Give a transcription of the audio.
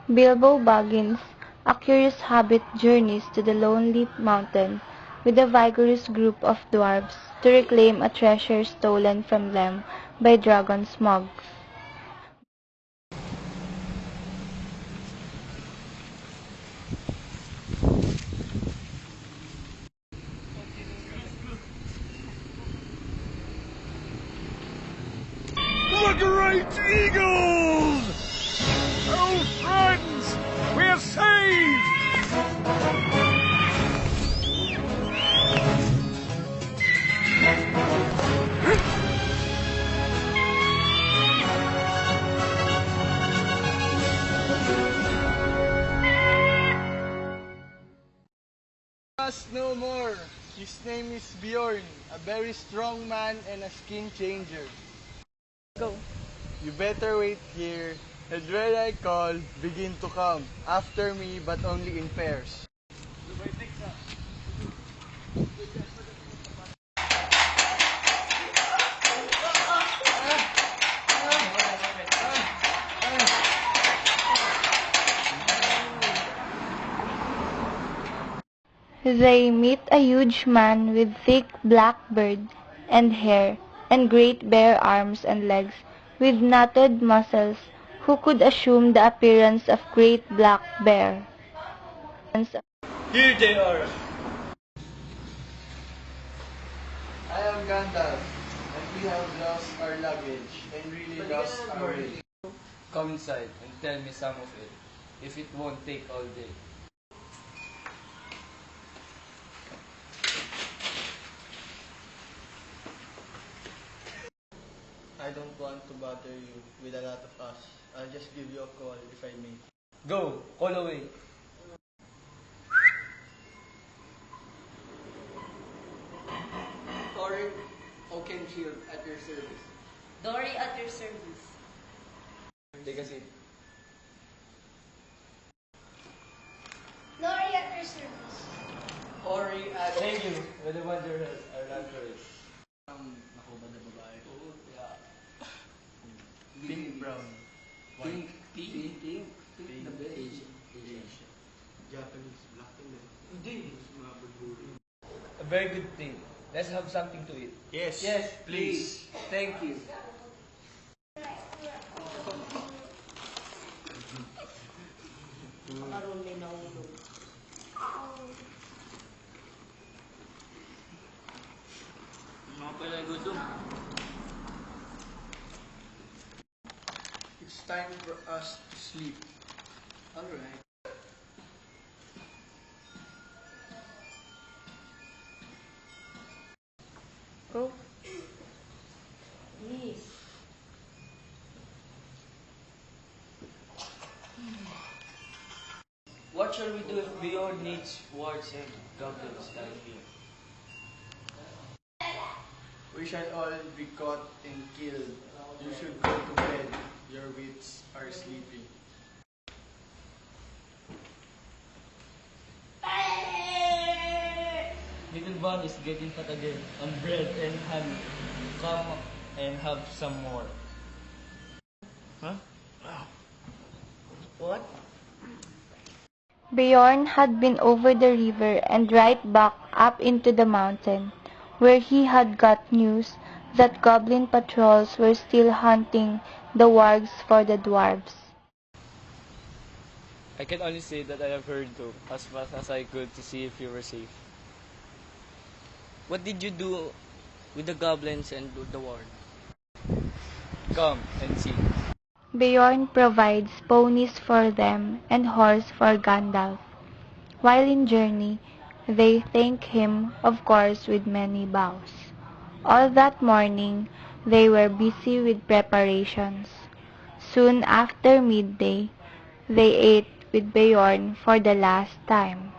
Bilbo Baggins, a curious hobbit, journeys to the lonely mountain with a vigorous group of dwarves to reclaim a treasure stolen from them by Dragon Smog. The great eagles! Oh, friends, we're saved! Us no more. His name is Bjorn, a very strong man and a skin changer. Go. You better wait here, and when I call, begin to come. After me, but only in pairs. They meet a huge man with thick black beard and hair and great bare arms and legs with knotted muscles, who could assume the appearance of great black bear. Here they are. I am Gandalf, and we have lost our luggage and really lost our way. Come inside and tell me some of it, if it won't take all day. I don't want to bother you with a lot of us. I'll just give you a call if I may. Go, call away. Thorin Oakenshield at your service. Dory at your service. Take a seat. Dory at your service. Ori at... Thank you. We're the wanderers, our landlords. Nakubad na babae. Oo, yeah. Pink, brown, Pink. Pink na best. Asian. Japanese, black and red. Hindi. Mga bulbuli. A very good thing. Let's have something to eat. Yes, Yes, please. Thank you. Makaroon may nahulog. Mga pala gutom. It's time for us to sleep. Alright. Go. Please. What shall we do if Bjorn needs wards and goblins down here? We shall all be caught and killed. You should go to bed. Your wits are sleeping. Little Van is getting fat again on bread and honey. Come and have some more. Huh? What? Bjorn had been over the river and right back up into the mountain, where he had got news that goblin patrols were still hunting the wargs for the dwarves. I can only say that I have heard though, as fast as I could to see if you were safe. What did you do with the goblins and the ward? Come and see. Bjorn provides ponies for them and horse for Gandalf. While in journey, they thank him, of course, with many bows. All that morning, they were busy with preparations. Soon after midday, they ate with Bjorn for the last time.